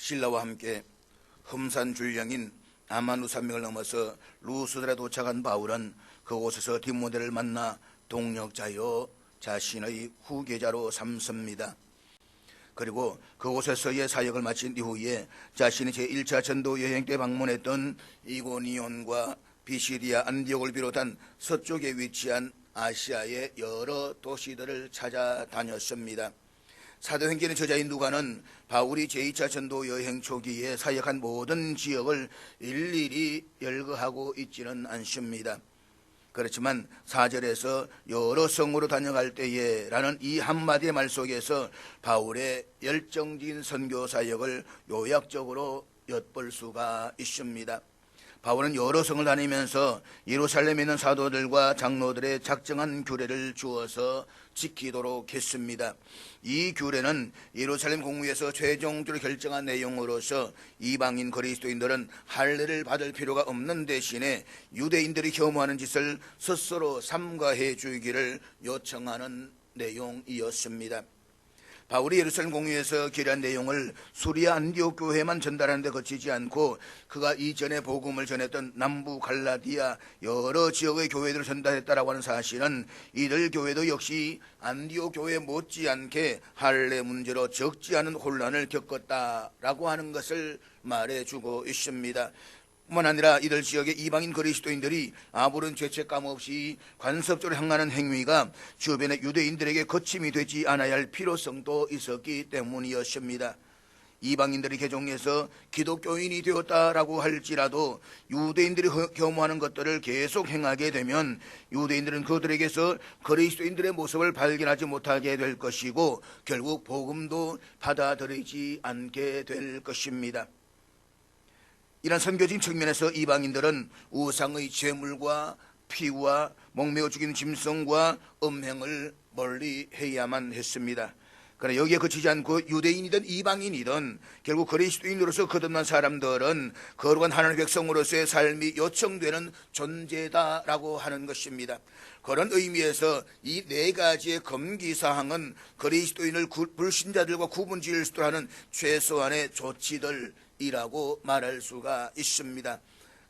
신라와 함께 흠산 줄령인 아마누 산맥을 넘어서 루스드라에 도착한 바울은 그곳에서 디모데를 만나 동역자요 자신의 후계자로 삼습니다. 그리고 그곳에서의 사역을 마친 이후에 자신이 제1차 전도 여행 때 방문했던 이고니온과 비시리아 안디옥을 비롯한 서쪽에 위치한 아시아의 여러 도시들을 찾아다녔습니다. 사도행전의 저자인 누가는 바울이 제2차 전도 여행 초기에 사역한 모든 지역을 일일이 열거하고 있지는 않습니다. 그렇지만 4절에서 여러 성으로 다녀갈 때에 라는 이 한마디의 말 속에서 바울의 열정적인 선교 사역을 요약적으로 엿볼 수가 있습니다. 바울은 여러 성을 다니면서 예루살렘에 있는 사도들과 장로들의 작정한 규례를 주어서 지키도록 했습니다. 이 규례는 예루살렘 공회에서 최종적으로 결정한 내용으로서 이방인 그리스도인들은 할례를 받을 필요가 없는 대신에 유대인들이 혐오하는 짓을 스스로 삼가해 주기를 요청하는 내용이었습니다. 바울이 예루살렘 공회에서 기록한 내용을 수리아 안디옥 교회만 전달하는 데 그치지 않고 그가 이전에 복음을 전했던 남부 갈라디아 여러 지역의 교회들을 전달했다라고 하는 사실은 이들 교회도 역시 안디옥 교회 못지않게 할례 문제로 적지 않은 혼란을 겪었다라고 하는 것을 말해주고 있습니다. 뿐만 아니라 이들 지역의 이방인 그리스도인들이 아무런 죄책감 없이 관습적으로 행하는 행위가 주변의 유대인들에게 거침이 되지 않아야 할 필요성도 있었기 때문이었습니다. 이방인들이 개종해서 기독교인이 되었다라고 할지라도 유대인들이 혐오하는 것들을 계속 행하게 되면 유대인들은 그들에게서 그리스도인들의 모습을 발견하지 못하게 될 것이고 결국 복음도 받아들이지 않게 될 것입니다. 이런 선교적인 측면에서 이방인들은 우상의 제물과 피와 목매어 죽이는 짐승과 음행을 멀리해야만 했습니다. 그러나 여기에 그치지 않고 유대인이든 이방인이든 결국 그리스도인으로서 거듭난 사람들은 거룩한 하나님의 백성으로서의 삶이 요청되는 존재다라고 하는 것입니다. 그런 의미에서 이 네 가지의 금기사항은 그리스도인을 불신자들과 구분지을 수 하는 최소한의 조치들이라고 말할 수가 있습니다.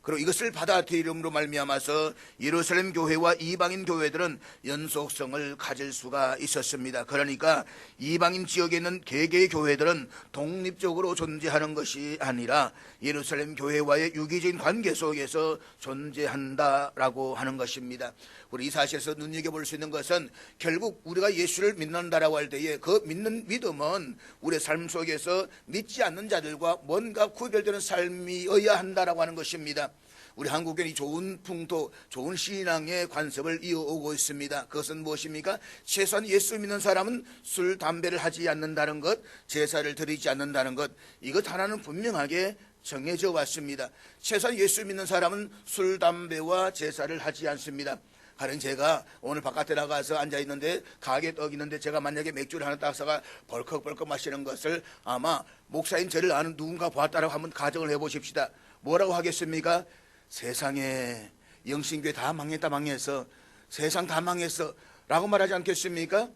그리고 이것을 받아들임으로 말미암아서 예루살렘 교회와 이방인 교회들은 연속성을 가질 수가 있었습니다. 그러니까 이방인 지역에 있는 개개의 교회들은 독립적으로 존재하는 것이 아니라 예루살렘 교회와의 유기적인 관계 속에서 존재한다라고 하는 것입니다. 우리 이 사실에서 눈여겨볼 수 있는 것은 결국 우리가 예수를 믿는다라고 할 때에 그 믿는 믿음은 우리의 삶 속에서 믿지 않는 자들과 뭔가 구별되는 삶이어야 한다라고 하는 것입니다. 우리 한국인이 좋은 풍토, 좋은 신앙의 관습을 이어오고 있습니다. 그것은 무엇입니까? 최소한 예수 믿는 사람은 술, 담배를 하지 않는다는 것, 제사를 드리지 않는다는 것, 이것 하나는 분명하게 정해져 왔습니다. 최소한 예수 믿는 사람은 술, 담배와 제사를 하지 않습니다. 가령 제가 오늘 바깥에 나가서 앉아있는데 가게에 떡 있는데 제가 만약에 맥주를 하나 따사가 벌컥벌컥 마시는 것을 아마 목사인 저를 아는 누군가 보았다라고 한번 가정을 해보십시다. 뭐라고 하겠습니까? 세상에 영신교회 다 망했다 망해서 세상 다 망했어 라고 말하지 않겠습니까?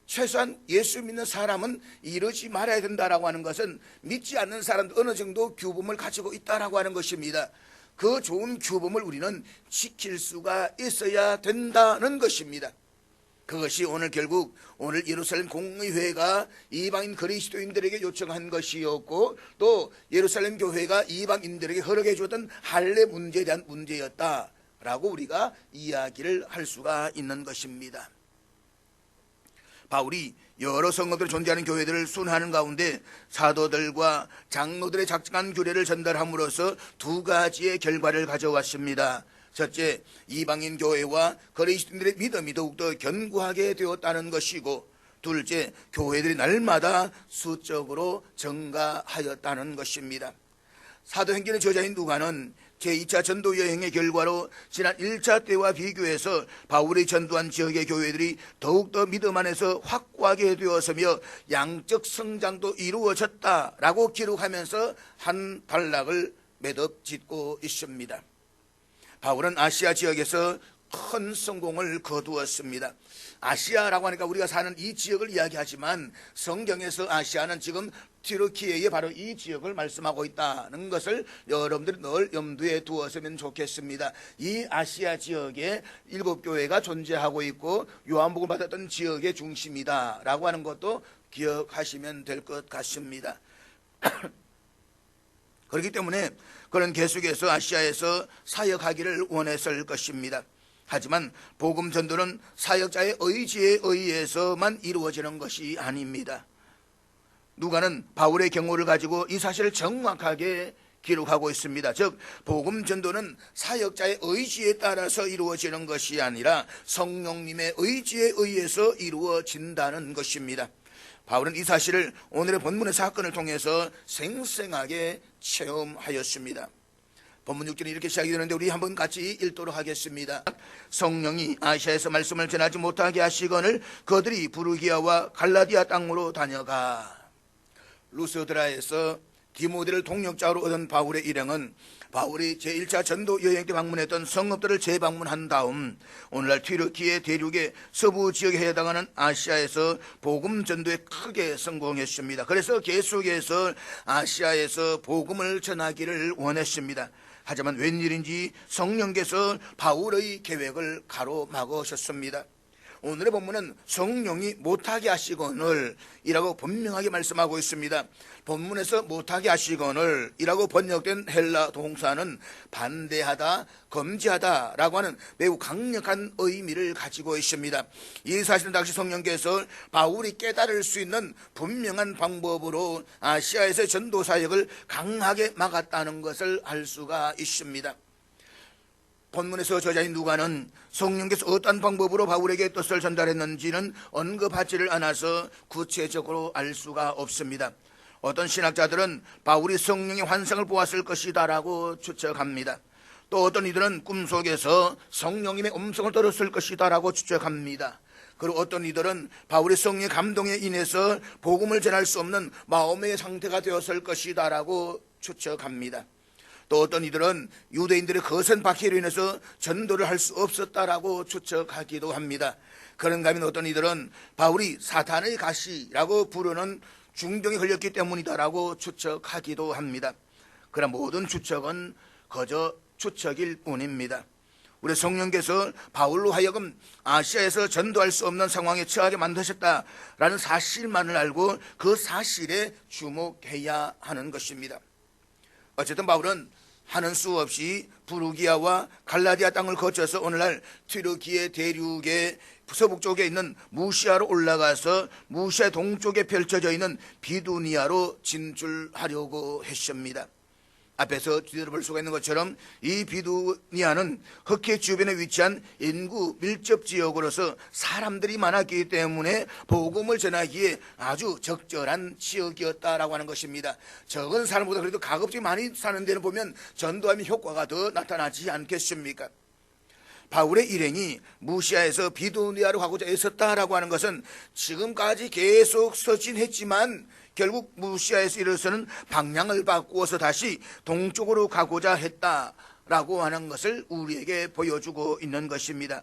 최소한 예수 믿는 사람은 이러지 말아야 된다라고 하는 것은 믿지 않는 사람도 어느 정도 규범을 가지고 있다라고 하는 것입니다. 그 좋은 규범을 우리는 지킬 수가 있어야 된다는 것입니다. 그것이 오늘 결국 오늘 예루살렘 공의회가 이방인 그리스도인들에게 요청한 것이었고 또 예루살렘 교회가 이방인들에게 허락해 주었던 할례 문제에 대한 문제였다라고 우리가 이야기를 할 수가 있는 것입니다. 바울이 여러 성도들이 존재하는 교회들을 순환하는 가운데 사도들과 장로들의 작정한 규례를 전달함으로써 두 가지의 결과를 가져왔습니다. 첫째, 이방인 교회와 그리스도인들의 믿음이 더욱더 견고하게 되었다는 것이고 둘째, 교회들이 날마다 수적으로 증가하였다는 것입니다. 사도행전의 저자인 누가는 제2차 전도 여행의 결과로 지난 1차 때와 비교해서 바울이 전도한 지역의 교회들이 더욱더 믿음 안에서 확고하게 되었으며 양적 성장도 이루어졌다라고 기록하면서 한 단락을 매듭 짓고 있습니다. 바울은 아시아 지역에서 큰 성공을 거두었습니다. 아시아라고 하니까 우리가 사는 이 지역을 이야기하지만 성경에서 아시아는 지금 튀르키예의 바로 이 지역을 말씀하고 있다는 것을 여러분들이 늘 염두에 두었으면 좋겠습니다. 이 아시아 지역에 7교회가 존재하고 있고 요한복음 받았던 지역의 중심이다라고 하는 것도 기억하시면 될 것 같습니다. 그렇기 때문에 그는 계속해서 아시아에서 사역하기를 원했을 것입니다. 하지만 복음 전도는 사역자의 의지에 의해서만 이루어지는 것이 아닙니다. 누가는 바울의 경고를 가지고 이 사실을 정확하게 기록하고 있습니다. 즉 복음 전도는 사역자의 의지에 따라서 이루어지는 것이 아니라 성령님의 의지에 의해서 이루어진다는 것입니다. 바울은 이 사실을 오늘의 본문의 사건을 통해서 생생하게 체험하였습니다. 본문 6절이 이렇게 시작이 되는데 우리 한번 같이 읽도록 하겠습니다. 성령이 아시아에서 말씀을 전하지 못하게 하시거늘 그들이 부르기아와 갈라디아 땅으로 다녀가. 루스드라에서 디모데를 동역자로 얻은 바울의 일행은 바울이 제1차 전도 여행 때 방문했던 성읍들을 재방문한 다음 오늘날 튀르키예 대륙의 서부 지역에 해당하는 아시아에서 복음 전도에 크게 성공했습니다. 그래서 계속해서 아시아에서 복음을 전하기를 원했습니다. 하지만 웬일인지 성령께서 바울의 계획을 가로막으셨습니다. 오늘의 본문은 성령이 못하게 하시거늘 이라고 분명하게 말씀하고 있습니다. 본문에서 못하게 하시거늘 이라고 번역된 헬라 동사는 반대하다, 금지하다 라고 하는 매우 강력한 의미를 가지고 있습니다. 이 사실은 당시 성령께서 바울이 깨달을 수 있는 분명한 방법으로 아시아에서 전도 사역을 강하게 막았다는 것을 알 수가 있습니다. 본문에서 저자인 누가는 성령께서 어떤 방법으로 바울에게 뜻을 전달했는지는 언급하지를 않아서 구체적으로 알 수가 없습니다. 어떤 신학자들은 바울이 성령의 환상을 보았을 것이다 라고 추측합니다. 또 어떤 이들은 꿈속에서 성령님의 음성을 들었을 것이다 라고 추측합니다. 그리고 어떤 이들은 바울이 성령의 감동에 인해서 복음을 전할 수 없는 마음의 상태가 되었을 것이다 라고 추측합니다. 또 어떤 이들은 유대인들의 거센 박해로 인해서 전도를 할 수 없었다라고 추측하기도 합니다. 그런가 하면 어떤 이들은 바울이 사탄의 가시라고 부르는 중병에 걸렸기 때문이다라고 추측하기도 합니다. 그러나 모든 추측은 거저 추측일 뿐입니다. 우리 성령께서 바울로 하여금 아시아에서 전도할 수 없는 상황에 처하게 만드셨다라는 사실만을 알고 그 사실에 주목해야 하는 것입니다. 어쨌든 바울은 하는 수 없이 부르기아와 갈라디아 땅을 거쳐서 오늘날 튀르키예 대륙의 서북쪽에 있는 무시아로 올라가서 무시아 동쪽에 펼쳐져 있는 비두니아로 진출하려고 했습니다. 앞에서 뒤돌아볼 수가 있는 것처럼 이 비두니아는 흑해 주변에 위치한 인구 밀접 지역으로서 사람들이 많았기 때문에 복음을 전하기에 아주 적절한 지역이었다라고 하는 것입니다. 적은 사람보다 그래도 가급적 많이 사는 데는 보면 전도하면 효과가 더 나타나지 않겠습니까? 바울의 일행이 무시아에서 비두니아로 가고자 애썼다라고 하는 것은 지금까지 계속 서진했지만 결국 무시아에서 이르러서는 방향을 바꾸어서 다시 동쪽으로 가고자 했다라고 하는 것을 우리에게 보여주고 있는 것입니다.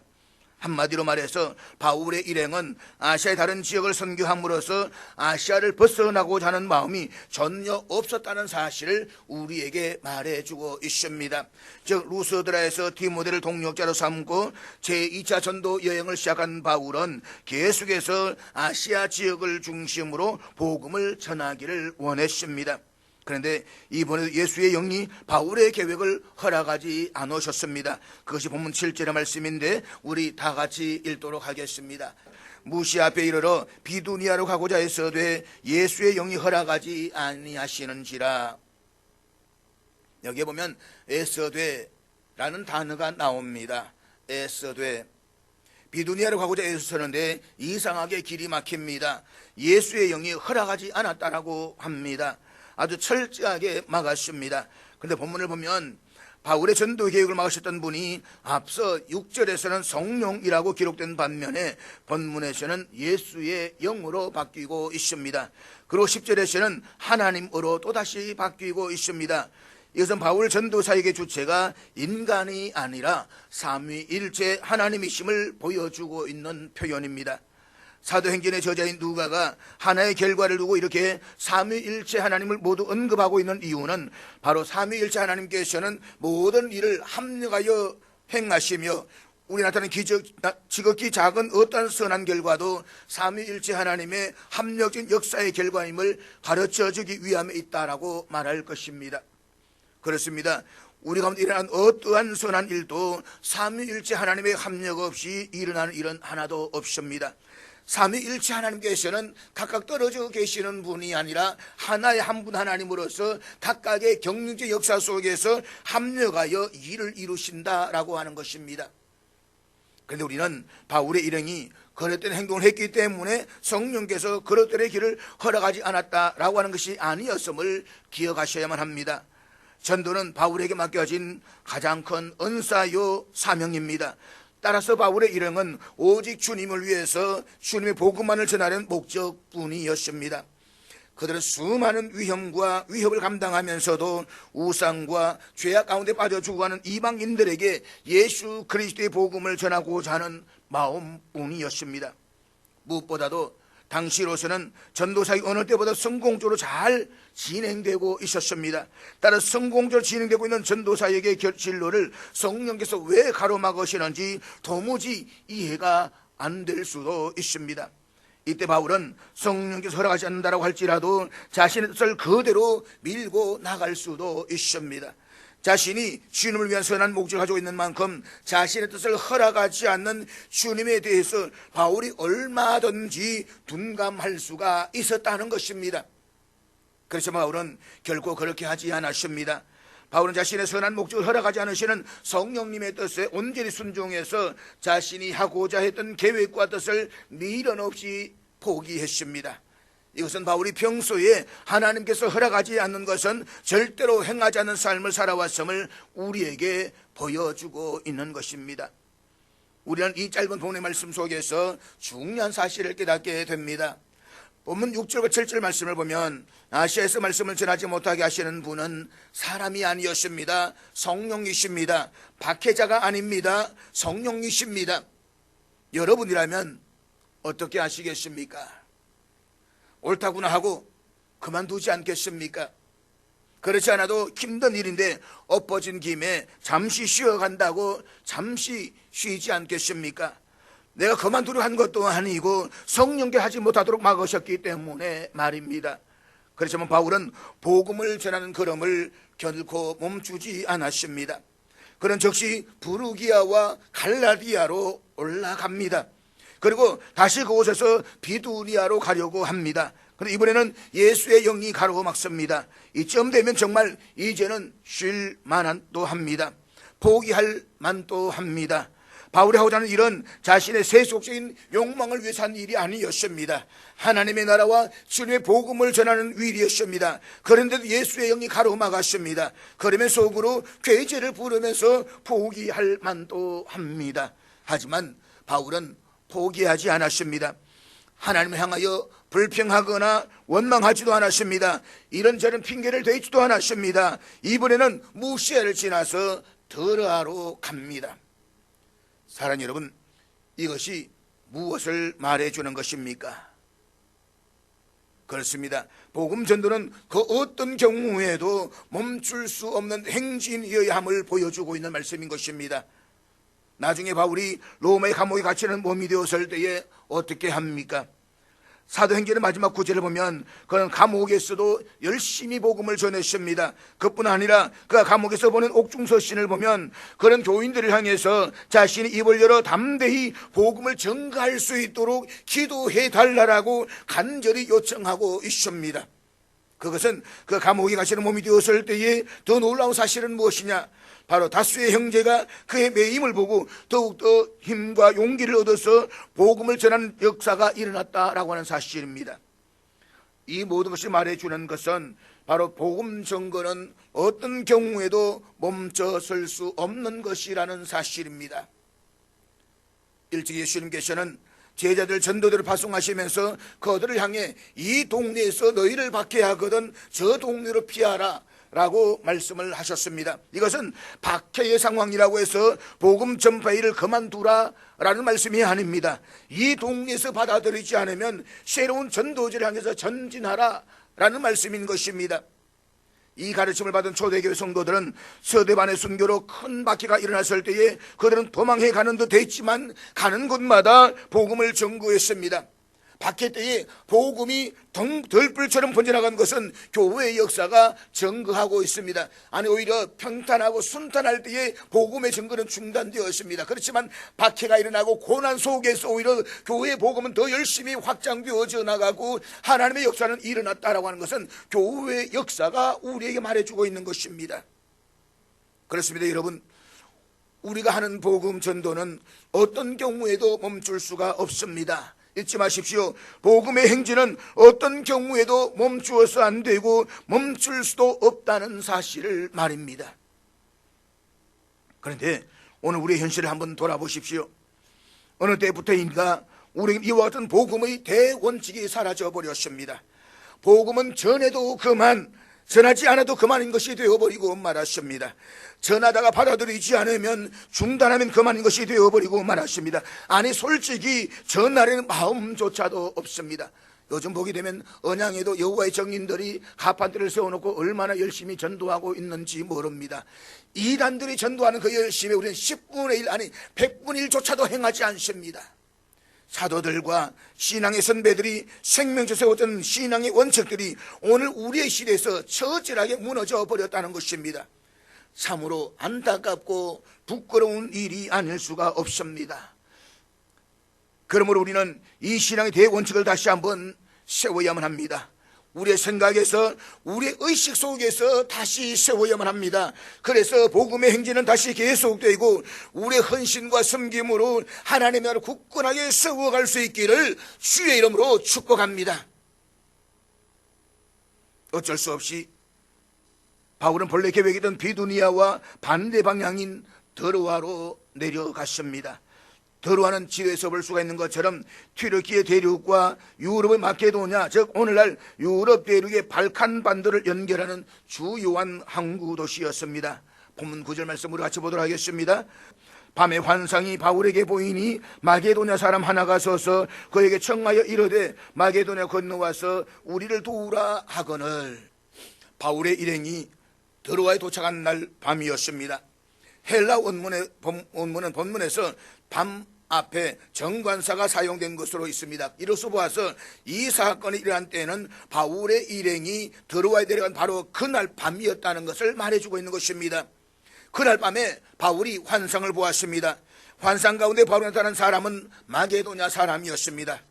한마디로 말해서 바울의 일행은 아시아의 다른 지역을 선교함으로써 아시아를 벗어나고자 하는 마음이 전혀 없었다는 사실을 우리에게 말해주고 있습니다. 즉 루스드라에서 디모데를 동역자로 삼고 제2차 전도 여행을 시작한 바울은 계속해서 아시아 지역을 중심으로 복음을 전하기를 원했습니다. 그런데 이번에도 예수의 영이 바울의 계획을 허락하지 않으셨습니다. 그것이 본문 7절의 말씀인데 우리 다 같이 읽도록 하겠습니다. 무시아 앞에 이르러 비두니아로 가고자 했어되 예수의 영이 허락하지 아니하시는지라. 여기에 보면 애써되라는 단어가 나옵니다. 애써되. 비두니아로 가고자 애썼는데 이상하게 길이 막힙니다. 예수의 영이 허락하지 않았다라고 합니다. 아주 철저하게 막았습니다. 그런데 본문을 보면 바울의 전도 계획을 막으셨던 분이 앞서 6절에서는 성령이라고 기록된 반면에 본문에서는 예수의 영으로 바뀌고 있습니다. 그리고 10절에서는 하나님으로 또다시 바뀌고 있습니다. 이것은 바울 전도사에게 주체가 인간이 아니라 삼위일체 하나님이심을 보여주고 있는 표현입니다. 사도행전의 저자인 누가가 하나의 결과를 두고 이렇게 삼위일체 하나님을 모두 언급하고 있는 이유는 바로 삼위일체 하나님께서는 모든 일을 합력하여 행하시며 우리 나타나는 지극히 작은 어떠한 선한 결과도 삼위일체 하나님의 합력적인 역사의 결과임을 가르쳐주기 위함에 있다라고 말할 것입니다. 그렇습니다. 우리 가운데 일어난 어떠한 선한 일도 삼위일체 하나님의 합력 없이 일어나는 일은 하나도 없습니다. 삼위일체 하나님께서는 각각 떨어져 계시는 분이 아니라 하나의 한 분 하나님으로서 각각의 경륜적 역사 속에서 합력하여 일을 이루신다라고 하는 것입니다. 그런데 우리는 바울의 일행이 그릇된 행동을 했기 때문에 성령께서 그릇들의 길을 허락하지 않았다라고 하는 것이 아니었음을 기억하셔야만 합니다. 전도는 바울에게 맡겨진 가장 큰 은사요 사명입니다. 따라서 바울의 일행은 오직 주님을 위해서 주님의 복음만을 전하는 목적뿐이었습니다. 그들은 수많은 위험과 위협을 감당하면서도 우상과 죄악 가운데 빠져 죽어가는 이방인들에게 예수 그리스도의 복음을 전하고자 하는 마음뿐이었습니다. 무엇보다도 당시로서는 전도사의 어느 때보다 성공적으로 잘 진행되고 있었습니다. 따라 성공적으로 진행되고 있는 전도사에게 진로를 성령께서 왜 가로막으시는지 도무지 이해가 안 될 수도 있습니다. 이때 바울은 성령께서 허락하지 않는다라고 할지라도 자신의 뜻을 그대로 밀고 나갈 수도 있습니다. 자신이 주님을 위한 선한 목적을 가지고 있는 만큼 자신의 뜻을 허락하지 않는 주님에 대해서 바울이 얼마든지 둔감할 수가 있었다는 것입니다. 그래서 바울은 결코 그렇게 하지 않았습니다. 바울은 자신의 선한 목적을 허락하지 않으시는 성령님의 뜻에 온전히 순종해서 자신이 하고자 했던 계획과 뜻을 미련 없이 포기했습니다. 이것은 바울이 평소에 하나님께서 허락하지 않는 것은 절대로 행하지 않는 삶을 살아왔음을 우리에게 보여주고 있는 것입니다. 우리는 이 짧은 본의 말씀 속에서 중요한 사실을 깨닫게 됩니다. 본문 6절과 7절 말씀을 보면 아시아에서 말씀을 전하지 못하게 하시는 분은 사람이 아니었습니다. 성령이십니다. 박해자가 아닙니다. 성령이십니다. 여러분이라면 어떻게 하시겠습니까? 옳다구나 하고 그만두지 않겠습니까? 그렇지 않아도 힘든 일인데 엎어진 김에 잠시 쉬어간다고 잠시 쉬지 않겠습니까? 내가 그만두려 한 것도 아니고 성령께 하지 못하도록 막으셨기 때문에 말입니다. 그렇지만 바울은 복음을 전하는 걸음을 결코 멈추지 않았습니다. 그는 즉시 부르기아와 갈라디아로 올라갑니다. 그리고 다시 그곳에서 비두니아로 가려고 합니다. 그런데 이번에는 예수의 영이 가로막습니다. 이쯤 되면 정말 이제는 쉴 만도 합니다. 포기할 만도 합니다. 바울이 하고자 하는 일은 자신의 세속적인 욕망을 위해서 한 일이 아니었습니다. 하나님의 나라와 주님의 복음을 전하는 일이었습니다. 그런데도 예수의 영이 가로막았습니다. 그러면 속으로 죄죄를 부르면서 포기할 만도 합니다. 하지만 바울은 포기하지 않았습니다. 하나님을 향하여 불평하거나 원망하지도 않았습니다. 이런저런 핑계를 대지도 않았습니다. 이번에는 무시를 지나서 드러하러 갑니다. 사랑하는 여러분, 이것이 무엇을 말해주는 것입니까? 그렇습니다. 복음 전도는 그 어떤 경우에도 멈출 수 없는 행진이어야 함을 보여주고 있는 말씀인 것입니다. 나중에 바울이 로마의 감옥에 갇히는 몸이 되었을 때에 어떻게 합니까? 사도행전의 마지막 구절을 보면 그는 감옥에서도 열심히 복음을 전했습니다. 그뿐 아니라 그가 감옥에서 보낸 옥중서신을 보면 그는 교인들을 향해서 자신이 입을 열어 담대히 복음을 전가할 수 있도록 기도해 달라고 간절히 요청하고 있습니다. 그것은 그 감옥에 갇히는 몸이 되었을 때에 더 놀라운 사실은 무엇이냐? 바로 다수의 형제가 그의 매임을 보고 더욱더 힘과 용기를 얻어서 복음을 전하는 역사가 일어났다라고 하는 사실입니다. 이 모든 것이 말해주는 것은 바로 복음 전거는 어떤 경우에도 멈춰설 수 없는 것이라는 사실입니다. 일찍 예수님께서는 제자들 전도들을 파송하시면서 그들을 향해 이 동네에서 너희를 박해하거든 저 동네로 피하라, 라고 말씀을 하셨습니다. 이것은 박해의 상황이라고 해서 복음 전파 일을 그만두라 라는 말씀이 아닙니다. 이 동네에서 받아들이지 않으면 새로운 전도지를 향해서 전진하라 라는 말씀인 것입니다. 이 가르침을 받은 초대교회 성도들은 서대반의 순교로 큰 박해가 일어났을 때에 그들은 도망해 가는 듯 했지만 가는 곳마다 복음을 전구했습니다. 박해 때에 복음이 덜불처럼 번져나간 것은 교회의 역사가 증거하고 있습니다. 아니 오히려 평탄하고 순탄할 때에 복음의 증거는 중단되었습니다. 그렇지만 박해가 일어나고 고난 속에서 오히려 교회의 복음은 더 열심히 확장되어져 나가고 하나님의 역사는 일어났다라고 하는 것은 교회의 역사가 우리에게 말해주고 있는 것입니다. 그렇습니다. 여러분, 우리가 하는 복음 전도는 어떤 경우에도 멈출 수가 없습니다. 잊지 마십시오. 복음의 행진은 어떤 경우에도 멈추어서 안 되고 멈출 수도 없다는 사실을 말입니다. 그런데 오늘 우리의 현실을 한번 돌아보십시오. 어느 때부터인가 우리는 이와 같은 복음의 대원칙이 사라져 버렸습니다. 복음은 전해도 그만, 전하지 않아도 그만인 것이 되어버리고 말았습니다. 전하다가 받아들이지 않으면 중단하면 그만인 것이 되어버리고 말았습니다. 아니 솔직히 전하려는 마음조차도 없습니다. 요즘 보게 되면 언양에도 여호와의 정인들이 가판대를 세워놓고 얼마나 열심히 전도하고 있는지 모릅니다. 이단들이 전도하는 그 열심에 우리는 10분의 1 아니 100분의 1조차도 행하지 않습니다. 사도들과 신앙의 선배들이 생명수 세웠던 신앙의 원칙들이 오늘 우리의 시대에서 처절하게 무너져 버렸다는 것입니다. 참으로 안타깝고 부끄러운 일이 아닐 수가 없습니다. 그러므로 우리는 이 신앙의 대원칙을 다시 한번 세워야만 합니다. 우리의 생각에서 우리의 의식 속에서 다시 세워야만 합니다. 그래서 복음의 행진은 다시 계속되고 우리의 헌신과 섬김으로 하나님의 나라를 굳건하게 세워갈 수 있기를 주의 이름으로 축복합니다. 어쩔 수 없이 바울은 본래 계획이던 비두니아와 반대 방향인 드로아로 내려갔습니다. 드로아는 지도에서 볼 수가 있는 것처럼 튀르키예 대륙과 유럽의 마케도냐, 즉 오늘날 유럽 대륙의 발칸 반도를 연결하는 주요한 항구 도시였습니다. 본문 9절 말씀으로 같이 보도록 하겠습니다. 밤에 환상이 바울에게 보이니 마게도냐 사람 하나가 서서 그에게 청하여 이르되 마게도냐 건너와서 우리를 도우라 하거늘. 바울의 일행이 드로아에 도착한 날 밤이었습니다. 헬라 원문은 본문에서 밤 앞에 정관사가 사용된 것으로 있습니다. 이로써 보아서 이 사건이 일어난 때는 바울의 일행이 드로아에 내려간 바로 그날 밤이었다는 것을 말해주고 있는 것입니다. 그날 밤에 바울이 환상을 보았습니다. 환상 가운데 바울이 나타난 사람은 마게도냐 사람이었습니다.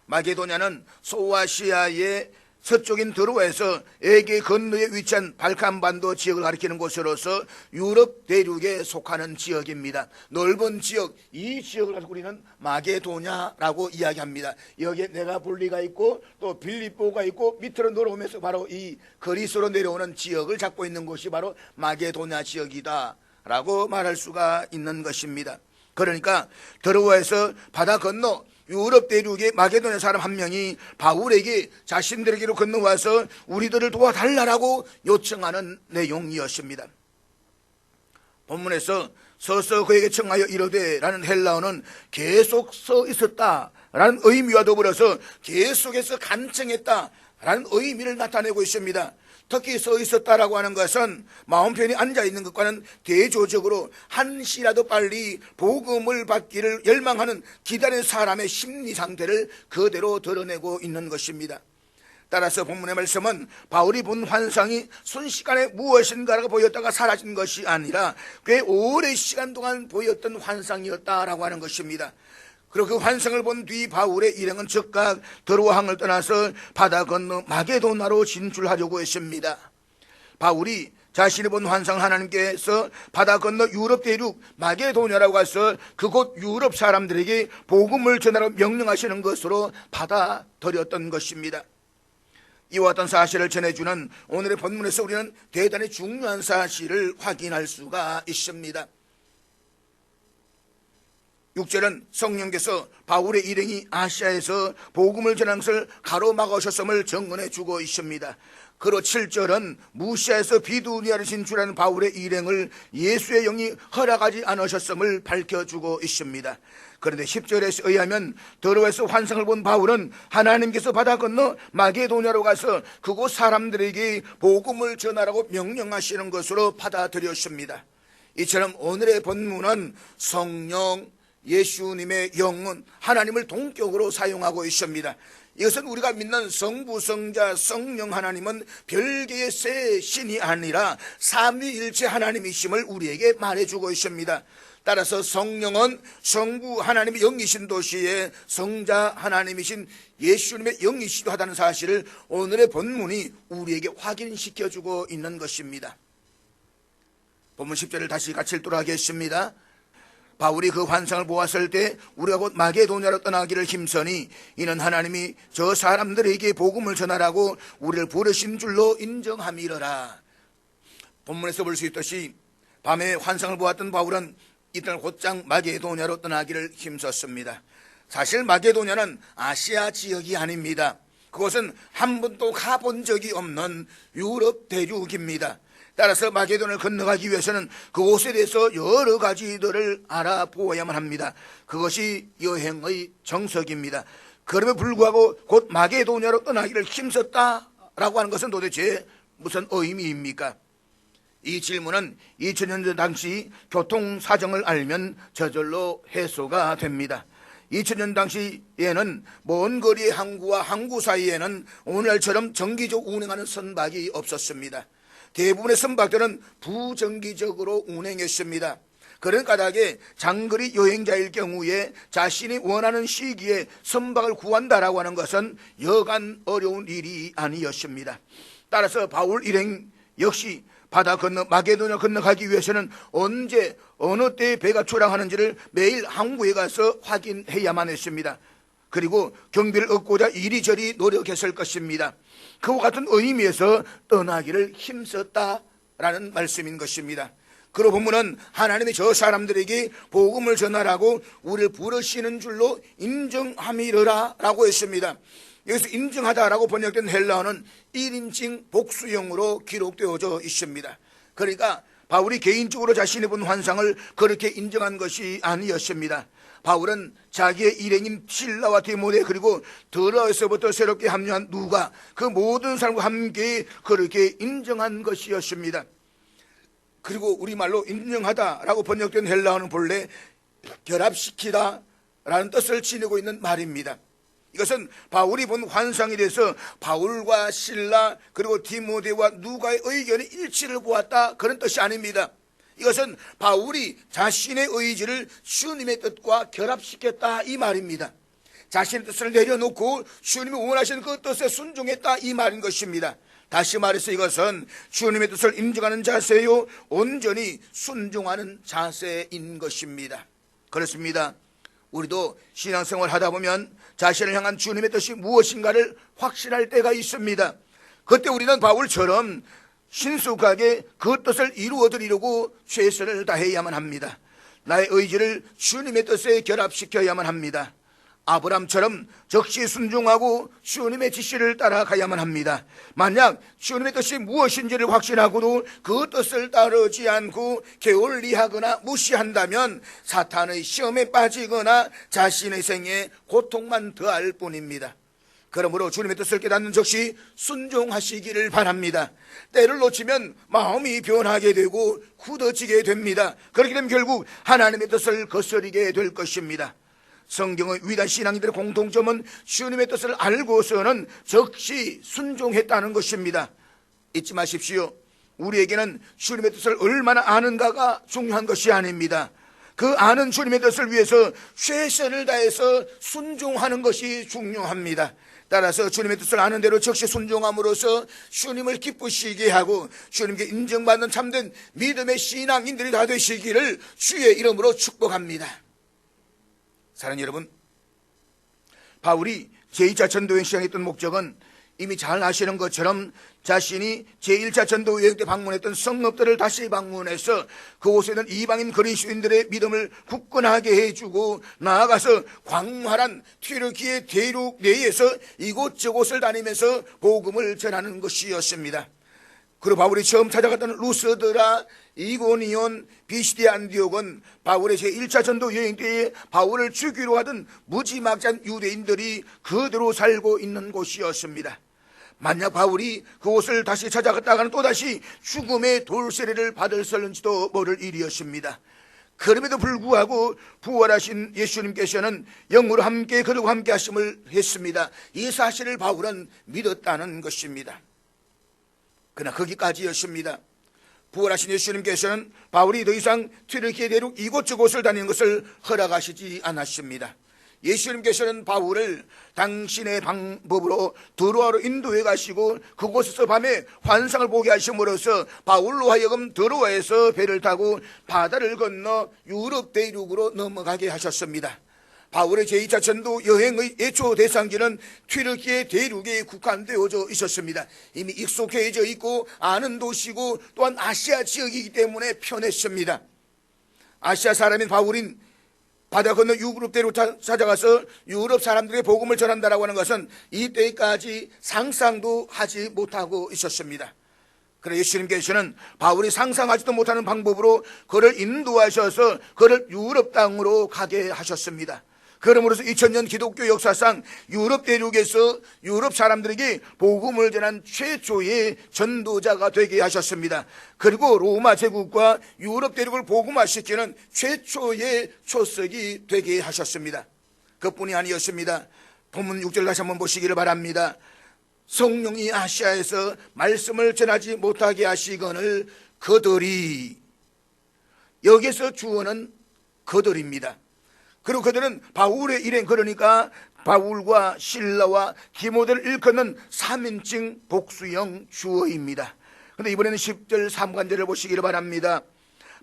마게도냐는 소아시아의 서쪽인 드로아에서 에게 건너에 위치한 발칸반도 지역을 가리키는 곳으로서 유럽 대륙에 속하는 지역입니다. 넓은 지역, 이 지역을 가지고 우리는 마게도냐라고 이야기합니다. 여기에 네가볼리가 있고 또 빌립보가 있고 밑으로 내려오면서 바로 이 그리스로 내려오는 지역을 잡고 있는 곳이 바로 마게도냐 지역이다 라고 말할 수가 있는 것입니다. 그러니까 드로아에서 바다 건너 유럽 대륙의 마게도냐 사람 한 명이 바울에게 자신들에게로 건너와서 우리들을 도와달라고 요청하는 내용이었습니다. 본문에서 서서 그에게 청하여 이르되 라는 헬라어는 계속 서 있었다 라는 의미와 더불어서 계속해서 간청했다 라는 의미를 나타내고 있습니다. 특히 서 있었다라고 하는 것은 마음 편히 앉아있는 것과는 대조적으로 한시라도 빨리 복음을 받기를 열망하는 기다리는 사람의 심리 상태를 그대로 드러내고 있는 것입니다. 따라서 본문의 말씀은 바울이 본 환상이 순식간에 무엇인가라고 보였다가 사라진 것이 아니라 꽤 오랜 시간 동안 보였던 환상이었다라고 하는 것입니다. 그리고 그 환상을 본 뒤 바울의 일행은 즉각 드로아항을 떠나서 바다 건너 마게도나로 진출하려고 했습니다. 바울이 자신이 본 환상 하나님께서 바다 건너 유럽 대륙 마게도냐라고 해서 그곳 유럽 사람들에게 복음을 전하라고 명령하시는 것으로 받아들였던 것입니다. 이와 같은 사실을 전해주는 오늘의 본문에서 우리는 대단히 중요한 사실을 확인할 수가 있습니다. 6절은 성령께서 바울의 일행이 아시아에서 복음을 전하는 것을 가로막으셨음을 증언해 주고 있습니다. 그로 7절은 무시해서 비두니아를 진출하는 바울의 일행을 예수의 영이 허락하지 않으셨음을 밝혀주고 있습니다. 그런데 10절에 의하면 더러에서 환상을 본 바울은 하나님께서 바다 건너 마게도냐로 가서 그곳 사람들에게 복음을 전하라고 명령하시는 것으로 받아들였습니다. 이처럼 오늘의 본문은 성령, 예수님의 영은 하나님을 동격으로 사용하고 있습니다. 이것은 우리가 믿는 성부, 성자, 성령 하나님은 별개의 세 신이 아니라 삼위일체 하나님이심을 우리에게 말해주고 있습니다. 따라서 성령은 성부 하나님의 영이신 도시에 성자 하나님이신 예수님의 영이시도 하다는 사실을 오늘의 본문이 우리에게 확인시켜주고 있는 것입니다. 본문 10절을 다시 같이 읽도록 하겠습니다. 바울이 그 환상을 보았을 때 우리가 곧 마게도냐로 떠나기를 힘쓰니 이는 하나님이 저 사람들에게 복음을 전하라고 우리를 부르신 줄로 인정함이러라. 본문에서 볼 수 있듯이 밤에 환상을 보았던 바울은 이날 곧장 마게도냐로 떠나기를 힘썼습니다. 사실 마게도냐는 아시아 지역이 아닙니다. 그것은 한 번도 가본 적이 없는 유럽 대륙입니다. 따라서 마게도냐를 건너가기 위해서는 그곳에 대해서 여러 가지들을 알아보아야만 합니다. 그것이 여행의 정석입니다. 그럼에도 불구하고 곧 마게도냐로 떠나기를 힘썼다라고 하는 것은 도대체 무슨 의미입니까? 이 질문은 2000년 전 당시 교통 사정을 알면 저절로 해소가 됩니다. 2000년 당시에는 먼 거리의 항구와 항구 사이에는 오늘날처럼 정기적으로 운행하는 선박이 없었습니다. 대부분의 선박들은 부정기적으로 운행했습니다. 그런 까닭에 장거리 여행자일 경우에 자신이 원하는 시기에 선박을 구한다라고 하는 것은 여간 어려운 일이 아니었습니다. 따라서 바울 일행 역시 바다 건너 마게도냐 건너가기 위해서는 언제 어느 때에 배가 출항하는지를 매일 항구에 가서 확인해야만 했습니다. 그리고 경비를 얻고자 이리저리 노력했을 것입니다. 그와 같은 의미에서 떠나기를 힘썼다라는 말씀인 것입니다. 그러고 보면은 하나님이 저 사람들에게 복음을 전하라고 우리를 부르시는 줄로 인정함이러라 라고 했습니다. 여기서 인정하다라고 번역된 헬라어는 1인칭 복수형으로 기록되어져 있습니다. 그러니까 바울이 개인적으로 자신이 본 환상을 그렇게 인정한 것이 아니었습니다. 바울은 자기의 일행인 실라와 디모데 그리고 더러에서부터 새롭게 합류한 누가 그 모든 사람과 함께 그렇게 인정한 것이었습니다. 그리고 우리말로 인정하다라고 번역된 헬라어는 본래 결합시키다 라는 뜻을 지니고 있는 말입니다. 이것은 바울이 본 환상에 대해서 바울과 실라 그리고 디모데와 누가의 의견이 일치를 보았다 그런 뜻이 아닙니다. 이것은 바울이 자신의 의지를 주님의 뜻과 결합시켰다 이 말입니다. 자신의 뜻을 내려놓고 주님이 원하시는 그 뜻에 순종했다 이 말인 것입니다. 다시 말해서 이것은 주님의 뜻을 인정하는 자세요 온전히 순종하는 자세인 것입니다. 그렇습니다. 우리도 신앙생활 하다 보면 자신을 향한 주님의 뜻이 무엇인가를 확신할 때가 있습니다. 그때 우리는 바울처럼 신속하게 그 뜻을 이루어드리려고 최선을 다해야만 합니다. 나의 의지를 주님의 뜻에 결합시켜야만 합니다. 아브람처럼 적시 순종하고 주님의 지시를 따라가야만 합니다. 만약 주님의 뜻이 무엇인지를 확신하고도 그 뜻을 따르지 않고 게을리하거나 무시한다면 사탄의 시험에 빠지거나 자신의 생에 고통만 더할 뿐입니다. 그러므로 주님의 뜻을 깨닫는 적시 순종하시기를 바랍니다. 때를 놓치면 마음이 변하게 되고 굳어지게 됩니다. 그렇게 되면 결국 하나님의 뜻을 거스르게 될 것입니다. 성경의 위대한 신앙인들의 공통점은 주님의 뜻을 알고서는 적시 순종했다는 것입니다. 잊지 마십시오. 우리에게는 주님의 뜻을 얼마나 아는가가 중요한 것이 아닙니다. 그 아는 주님의 뜻을 위해서 최선을 다해서 순종하는 것이 중요합니다. 따라서 주님의 뜻을 아는 대로 적시 순종함으로써 주님을 기쁘시게 하고 주님께 인정받는 참된 믿음의 신앙인들이 다 되시기를 주의 이름으로 축복합니다. 사랑하는 여러분, 바울이 제2차 전도여행 시작했던 목적은 이미 잘 아시는 것처럼 자신이 제1차 전도 여행 때 방문했던 성읍들을 다시 방문해서 그곳에 있는 이방인 그리스도인들의 믿음을 굳건하게 해주고 나아가서 광활한 튀르키예 대륙 내에서 이곳저곳을 다니면서 복음을 전하는 것이었습니다. 그리고 바울이 처음 찾아갔던 루스드라, 이고니온, 비시디아, 안디옥은 바울의 제1차 전도 여행 때에 바울을 죽이려 하던 무지막지한 유대인들이 그대로 살고 있는 곳이었습니다. 만약 바울이 그곳을 다시 찾아갔다가는 또다시 죽음의 돌세례를 받을는지도 모를 일이었습니다. 그럼에도 불구하고 부활하신 예수님께서는 영으로 함께 그들과 함께 하심을 했습니다. 이 사실을 바울은 믿었다는 것입니다. 그러나 거기까지였습니다. 부활하신 예수님께서는 바울이 더 이상 튀르키예 대륙 이곳저곳을 다니는 것을 허락하시지 않았습니다. 예수님께서는 바울을 당신의 방법으로 드로아로 인도해 가시고 그곳에서 밤에 환상을 보게 하심으로써 바울로 하여금 드로아에서 배를 타고 바다를 건너 유럽 대륙으로 넘어가게 하셨습니다. 바울의 제2차 전도 여행의 애초 대상지는 튀르키예 대륙에 국한되어져 있었습니다. 이미 익숙해져 있고 아는 도시고 또한 아시아 지역이기 때문에 편했습니다. 아시아 사람인 바울인 바다 건너 유럽 대륙 찾아가서 유럽 사람들에게 복음을 전한다라고 하는 것은 이때까지 상상도 하지 못하고 있었습니다. 그러나 예수님께서는 바울이 상상하지도 못하는 방법으로 그를 인도하셔서 그를 유럽 땅으로 가게 하셨습니다. 그러므로서 2000년 기독교 역사상 유럽 대륙에서 유럽 사람들에게 복음을 전한 최초의 전도자가 되게 하셨습니다. 그리고 로마 제국과 유럽 대륙을 복음화시키는 최초의 초석이 되게 하셨습니다. 그뿐이 아니었습니다. 본문 6절 다시 한번 보시기를 바랍니다. 성령이 아시아에서 말씀을 전하지 못하게 하시거늘 그들이, 여기서 주어는 그들입니다. 그리고 그들은 바울의 일행, 그러니까 바울과 실라와 디모데를 일컫는 3인칭 복수형 주어입니다. 그런데 이번에는 10절 3관절을 보시기를 바랍니다.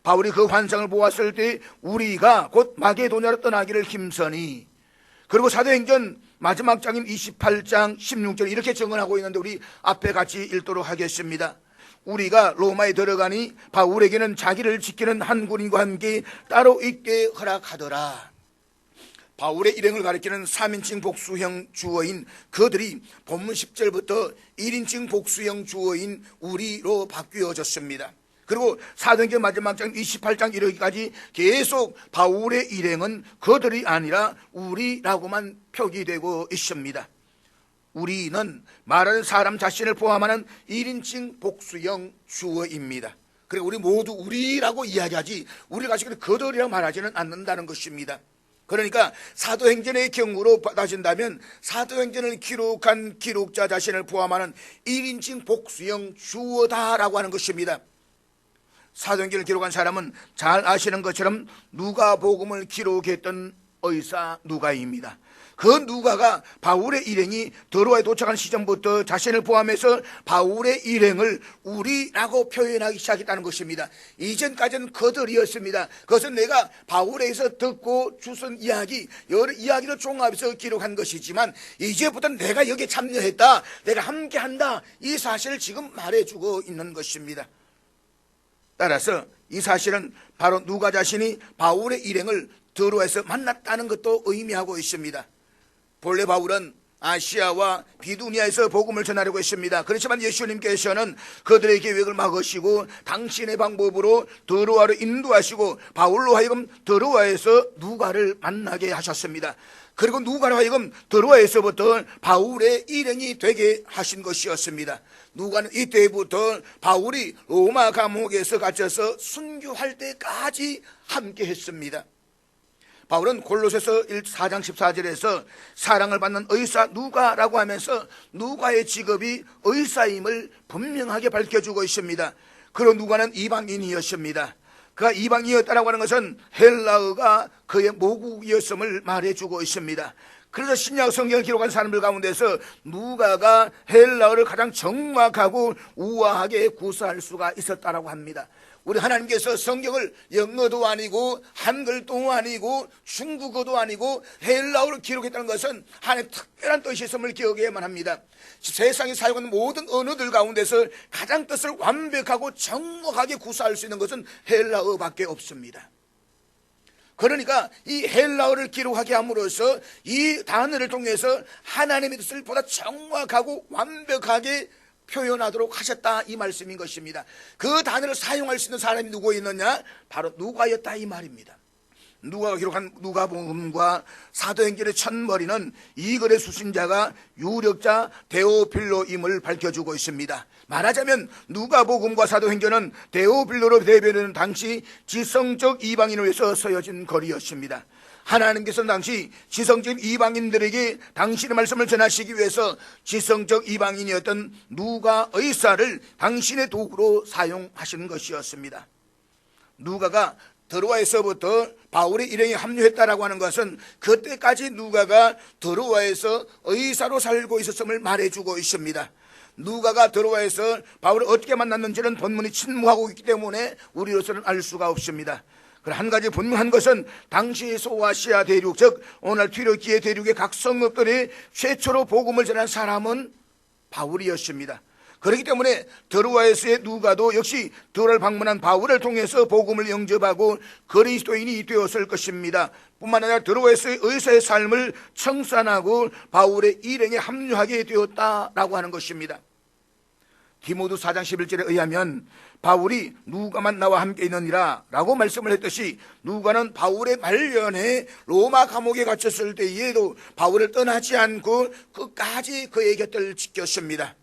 바울이 그 환상을 보았을 때 우리가 곧 마게도냐로 떠나기를 힘쓰니, 그리고 사도행전 마지막 장인 28장 16절 이렇게 증언하고 있는데 우리 앞에 같이 읽도록 하겠습니다. 우리가 로마에 들어가니 바울에게는 자기를 지키는 한 군인과 함께 따로 있게 허락하더라. 바울의 일행을 가리키는 3인칭 복수형 주어인 그들이 본문 10절부터 1인칭 복수형 주어인 우리로 바뀌어졌습니다. 그리고 사도행전 마지막 장 28장 이르기까지 계속 바울의 일행은 그들이 아니라 우리라고만 표기되고 있습니다. 우리는 말하는 사람 자신을 포함하는 1인칭 복수형 주어입니다. 그리고 우리 모두 우리라고 이야기하지 우리가 가지고 그들이라고 말하지는 않는다는 것입니다. 그러니까 사도행전의 경우로 따진다면 사도행전을 기록한 기록자 자신을 포함하는 1인칭 복수형 주어다라고 하는 것입니다. 사도행전을 기록한 사람은 잘 아시는 것처럼 누가복음을 기록했던 의사 누가입니다. 그 누가가 바울의 일행이 드로아에 도착한 시점부터 자신을 포함해서 바울의 일행을 우리라고 표현하기 시작했다는 것입니다. 이전까지는 그들이었습니다. 그것은 내가 바울에게서 듣고 주선 이야기, 여러 이야기를 종합해서 기록한 것이지만 이제부터는 내가 여기에 참여했다, 내가 함께한다, 이 사실을 지금 말해주고 있는 것입니다. 따라서 이 사실은 바로 누가 자신이 바울의 일행을 드로아에서 만났다는 것도 의미하고 있습니다. 본래 바울은 아시아와 비두니아에서 복음을 전하려고 했습니다. 그렇지만 예수님께서는 그들의 계획을 막으시고 당신의 방법으로 드로아로 인도하시고 바울로 하여금 드로아에서 누가를 만나게 하셨습니다. 그리고 누가로 하여금 드로아에서부터 바울의 일행이 되게 하신 것이었습니다. 누가는 이때부터 바울이 로마 감옥에서 갇혀서 순교할 때까지 함께 했습니다. 바울은 골로새서 4장 14절에서 사랑을 받는 의사 누가라고 하면서 누가의 직업이 의사임을 분명하게 밝혀주고 있습니다. 그리고 누가는 이방인이었습니다. 그가 이방인이었다라고 하는 것은 헬라어가 그의 모국이었음을 말해주고 있습니다. 그래서 신약 성경을 기록한 사람들 가운데서 누가가 헬라어를 가장 정확하고 우아하게 구사할 수가 있었다라고 합니다. 우리 하나님께서 성경을 영어도 아니고 한글도 아니고 중국어도 아니고 헬라어로 기록했다는 것은 하나님의 특별한 뜻이 있음을 기억해야만 합니다. 세상이 사용하는 모든 언어들 가운데서 가장 뜻을 완벽하고 정확하게 구사할 수 있는 것은 헬라어밖에 없습니다. 그러니까 이 헬라어를 기록하게 함으로써 이 단어를 통해서 하나님의 뜻을 보다 정확하고 완벽하게 표현하도록 하셨다, 이 말씀인 것입니다. 그 단어를 사용할 수 있는 사람이 누구였느냐? 바로 누가였다, 이 말입니다. 누가가 기록한 누가복음과 사도행전의 첫머리는 이 글의 수신자가 유력자 데오필로임을 밝혀주고 있습니다. 말하자면 누가복음과 사도행전은 데오필로로 대변하는 당시 지성적 이방인을 위해서 쓰여진 글이었습니다. 하나님께서는 당시 지성적 이방인들에게 당신의 말씀을 전하시기 위해서 지성적 이방인이었던 누가 의사를 당신의 도구로 사용하시는 것이었습니다. 누가가 드로아에서부터 바울의 일행에 합류했다라고 하는 것은 그때까지 누가가 드로아에서 의사로 살고 있었음을 말해주고 있습니다. 누가가 드로아에서 바울을 어떻게 만났는지는 본문이 침묵하고 있기 때문에 우리로서는 알 수가 없습니다. 그러나 한 가지 분명한 것은 당시 소아시아 대륙, 즉 오늘 튀르키예 대륙의 각 성읍들이 최초로 복음을 전한 사람은 바울이었습니다. 그렇기 때문에 드로아에서의 누가도 역시 드로아를 방문한 바울을 통해서 복음을 영접하고 그리스도인이 되었을 것입니다. 뿐만 아니라 드로아에서의 의사의 삶을 청산하고 바울의 일행에 합류하게 되었다라고 하는 것입니다. 디모데 4장 11절에 의하면 바울이 누가만 나와 함께 있느니라 라고 말씀을 했듯이 누가는 바울의 말년에 로마 감옥에 갇혔을 때에도 바울을 떠나지 않고 끝까지 그의 곁을 지켰습니다.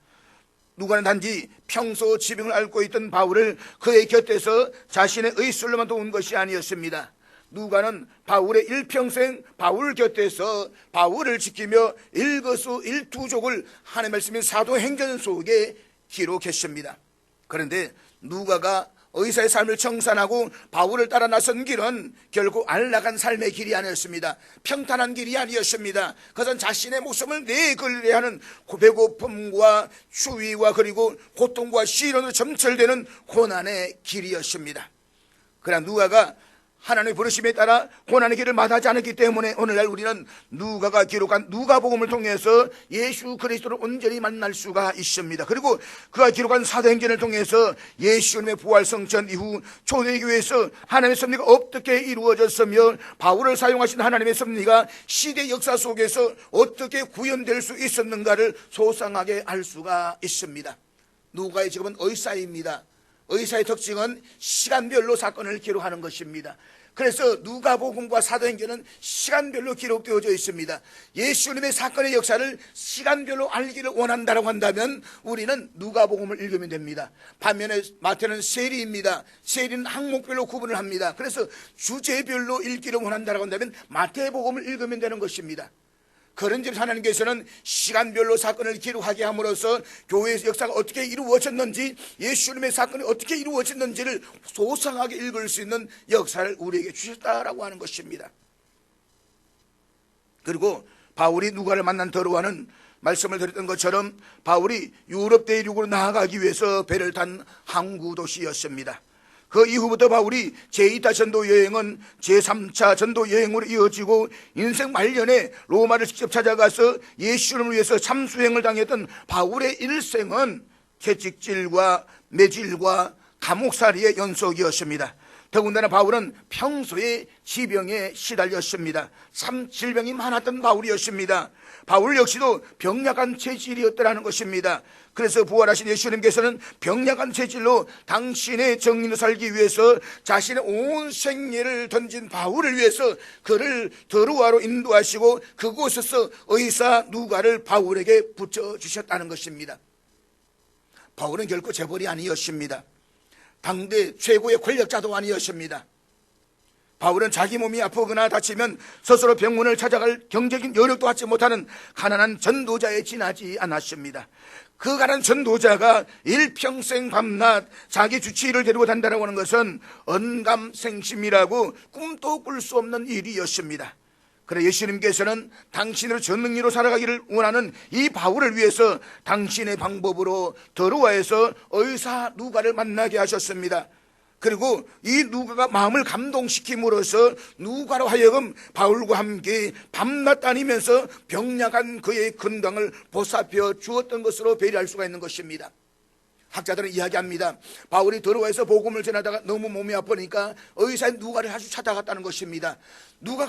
누가는 단지 평소 지병을 앓고 있던 바울을 그의 곁에서 자신의 의술로만 도운 것이 아니었습니다. 누가는 바울의 일평생 바울 곁에서 바울을 지키며 일거수일투족을 하나님의 말씀인 사도행전 속에 기록했습니다. 그런데 누가가 의사의 삶을 청산하고 바울을 따라 나선 길은 결코 안락한 삶의 길이 아니었습니다. 평탄한 길이 아니었습니다. 그것은 자신의 목숨을 내걸려야 하는 배고픔과 추위와 그리고 고통과 시련으로 점철되는 고난의 길이었습니다. 그러나 누가가 하나님의 부르심에 따라 고난의 길을 마다하지 않았기 때문에 오늘날 우리는 누가가 기록한 누가복음을 통해서 예수 그리스도를 온전히 만날 수가 있습니다. 그리고 그가 기록한 사도행전을 통해서 예수님의 부활 성천 이후 초대교회에서 하나님의 섭리가 어떻게 이루어졌으며 바울을 사용하신 하나님의 섭리가 시대 역사 속에서 어떻게 구현될 수 있었는가를 소상하게 알 수가 있습니다. 누가의 직업은 의사입니다. 의사의 특징은 시간별로 사건을 기록하는 것입니다. 그래서 누가복음과 사도행전은 시간별로 기록되어져 있습니다. 예수님의 사건의 역사를 시간별로 알기를 원한다고 한다면 우리는 누가복음을 읽으면 됩니다. 반면에 마태는 세리입니다. 세리는 항목별로 구분을 합니다. 그래서 주제별로 읽기를 원한다고 한다면 마태복음을 읽으면 되는 것입니다. 그런 점에서 하나님께서는 시간별로 사건을 기록하게 함으로써 교회의 역사가 어떻게 이루어졌는지, 예수님의 사건이 어떻게 이루어졌는지를 소상하게 읽을 수 있는 역사를 우리에게 주셨다라고 하는 것입니다. 그리고 바울이 누가를 만난 드로아는 말씀을 드렸던 것처럼 바울이 유럽 대륙으로 나아가기 위해서 배를 탄 항구 도시였습니다. 그 이후부터 바울이 제2차 전도 여행은 제3차 전도 여행으로 이어지고 인생 말년에 로마를 직접 찾아가서 예수님을 위해서 참수행을 당했던 바울의 일생은 채찍질과 매질과 감옥살이의 연속이었습니다. 더군다나 바울은 평소에 지병에 시달렸습니다. 참 질병이 많았던 바울이었습니다. 바울 역시도 병약한 체질이었다는 것입니다. 그래서 부활하신 예수님께서는 병약한 체질로 당신의 정의로 살기 위해서 자신의 온 생애를 던진 바울을 위해서 그를 드로아로 인도하시고 그곳에서 의사 누가를 바울에게 붙여주셨다는 것입니다. 바울은 결코 재벌이 아니었습니다. 당대 최고의 권력자도 아니었습니다. 바울은 자기 몸이 아프거나 다치면 스스로 병원을 찾아갈 경제적인 여력도 갖지 못하는 가난한 전도자에 지나지 않았습니다. 그 가난한 전도자가 일평생 밤낮 자기 주치의를 데리고 단다라고 하는 것은 언감생심이라고 꿈도 꿀 수 없는 일이었습니다. 그래 예수님께서는 당신으로 전능리로 살아가기를 원하는 이 바울을 위해서 당신의 방법으로 드로아에서 의사 누가를 만나게 하셨습니다. 그리고 이 누가가 마음을 감동시킴으로써 누가로 하여금 바울과 함께 밤낮 다니면서 병약한 그의 건강을 보살펴 주었던 것으로 배려할 수가 있는 것입니다. 학자들은 이야기합니다. 바울이 드로아에서 복음을 전하다가 너무 몸이 아프니까 의사 누가를 아주 찾아갔다는 것입니다. 누가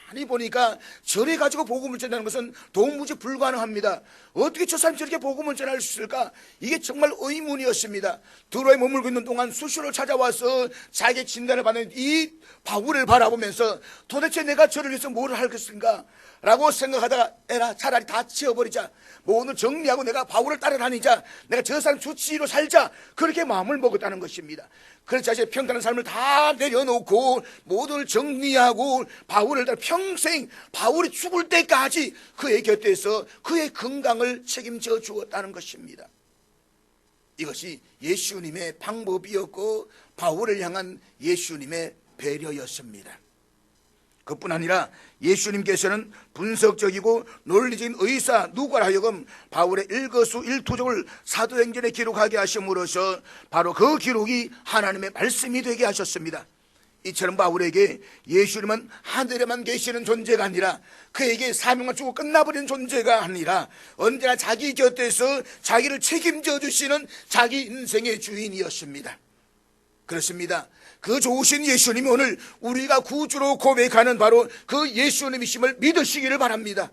가만히 보니까 절에 가지고 복음을 전하는 것은 도무지 불가능합니다. 어떻게 저 사람이 저렇게 복음을 전할 수 있을까? 이게 정말 의문이었습니다. 드로아에 머물고 있는 동안 수시로 찾아와서 자기 진단을 받는 이 바울을 바라보면서 도대체 내가 저를 위해서 뭘 할 것인가 라고 생각하다가 에라 차라리 다 치워버리자, 뭐 오늘 정리하고 내가 바울을 따라다니자, 내가 저 사람 주치의로 살자, 그렇게 마음을 먹었다는 것입니다. 그래서 자신의 평탄한 삶을 다 내려놓고 모두를 정리하고 바울을 따라 평생 바울이 죽을 때까지 그의 곁에서 그의 건강을 책임져 주었다는 것입니다. 이것이 예수님의 방법이었고 바울을 향한 예수님의 배려였습니다. 그뿐 아니라 예수님께서는 분석적이고 논리적인 의사 누가로 하여금 바울의 일거수일투족을 사도행전에 기록하게 하심으로써 바로 그 기록이 하나님의 말씀이 되게 하셨습니다. 이처럼 바울에게 예수님은 하늘에만 계시는 존재가 아니라 그에게 사명을 주고 끝나버린 존재가 아니라 언제나 자기 곁에서 자기를 책임져 주시는 자기 인생의 주인이었습니다. 그렇습니다. 그 좋으신 예수님이 오늘 우리가 구주로 고백하는 바로 그 예수님이심을 믿으시기를 바랍니다.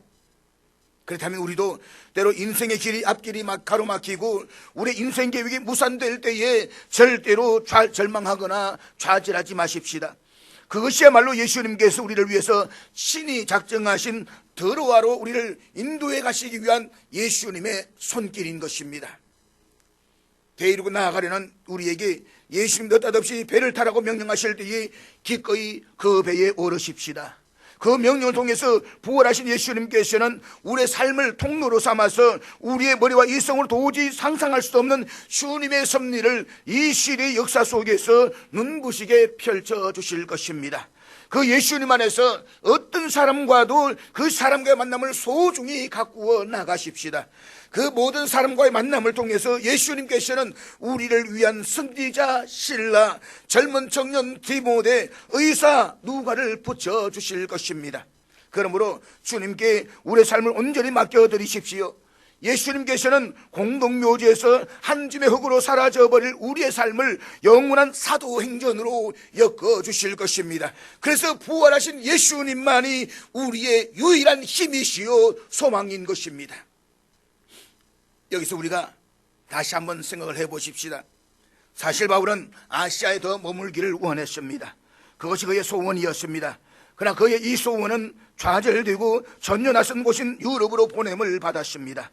그렇다면 우리도 때로 인생의 길이 앞길이 막 가로막히고 우리 인생 계획이 무산될 때에 절대로 절망하거나 좌절하지 마십시다. 그것이야말로 예수님께서 우리를 위해서 친히 작정하신 드로아로 우리를 인도해 가시기 위한 예수님의 손길인 것입니다. 데이르고 나아가려는 우리에게 예수님 느닷없이 배를 타라고 명령하실 때에 기꺼이 그 배에 오르십시다. 그 명령을 통해서 부활하신 예수님께서는 우리의 삶을 통로로 삼아서 우리의 머리와 이성으로 도저히 상상할 수 없는 주님의 섭리를 이 시대의 역사 속에서 눈부시게 펼쳐주실 것입니다. 그 예수님 안에서 어떤 사람과도 그 사람과의 만남을 소중히 가꾸어 나가십시다. 그 모든 사람과의 만남을 통해서 예수님께서는 우리를 위한 승리자 실라, 젊은 청년 디모데, 의사 누가를 붙여주실 것입니다. 그러므로 주님께 우리의 삶을 온전히 맡겨드리십시오. 예수님께서는 공동묘지에서 한 줌의 흙으로 사라져버릴 우리의 삶을 영원한 사도행전으로 엮어주실 것입니다. 그래서 부활하신 예수님만이 우리의 유일한 힘이시요 소망인 것입니다. 여기서 우리가 다시 한번 생각을 해보십시다. 사실 바울은 아시아에 더 머물기를 원했습니다. 그것이 그의 소원이었습니다. 그러나 그의 이 소원은 좌절되고 전혀 낯선 곳인 유럽으로 보냄을 받았습니다.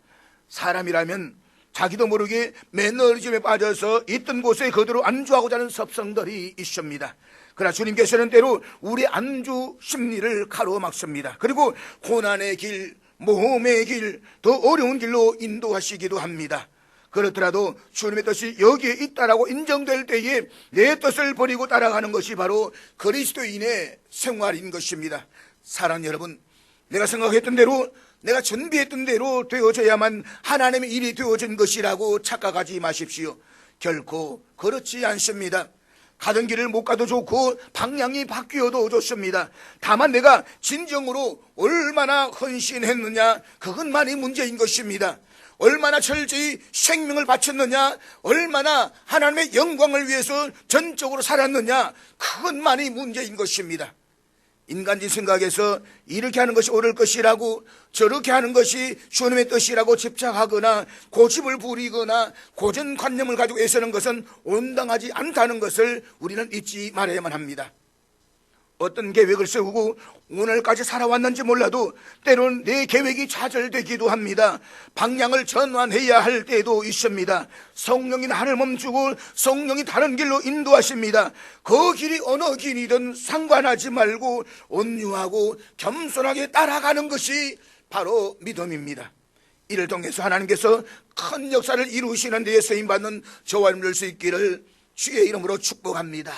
사람이라면 자기도 모르게 매너리즘에 빠져서 있던 곳에 그대로 안주하고자 하는 섭성들이 있습니다. 그러나 주님께서는 때로 우리 안주 심리를 가로막습니다. 그리고 고난의 길, 모험의 길, 더 어려운 길로 인도하시기도 합니다. 그렇더라도 주님의 뜻이 여기에 있다라고 인정될 때에 내 뜻을 버리고 따라가는 것이 바로 그리스도인의 생활인 것입니다. 사랑하는 여러분, 내가 생각했던 대로, 내가 준비했던 대로 되어져야만 하나님의 일이 되어진 것이라고 착각하지 마십시오. 결코 그렇지 않습니다. 가던 길을 못 가도 좋고 방향이 바뀌어도 좋습니다. 다만 내가 진정으로 얼마나 헌신했느냐, 그것만이 문제인 것입니다. 얼마나 철저히 생명을 바쳤느냐, 얼마나 하나님의 영광을 위해서 전적으로 살았느냐, 그것만이 문제인 것입니다. 인간적인 생각에서 이렇게 하는 것이 옳을 것이라고, 저렇게 하는 것이 주님의 뜻이라고 집착하거나 고집을 부리거나 고정관념을 가지고 애쓰는 것은 온당하지 않다는 것을 우리는 잊지 말아야만 합니다. 어떤 계획을 세우고 오늘까지 살아왔는지 몰라도 때로는 내 계획이 좌절되기도 합니다. 방향을 전환해야 할 때도 있습니다. 성령이 나를 멈추고 성령이 다른 길로 인도하십니다. 그 길이 어느 길이든 상관하지 말고 온유하고 겸손하게 따라가는 것이 바로 믿음입니다. 이를 통해서 하나님께서 큰 역사를 이루시는 데에 쓰임받는 저와 여러분 될 수 있기를 주의 이름으로 축복합니다.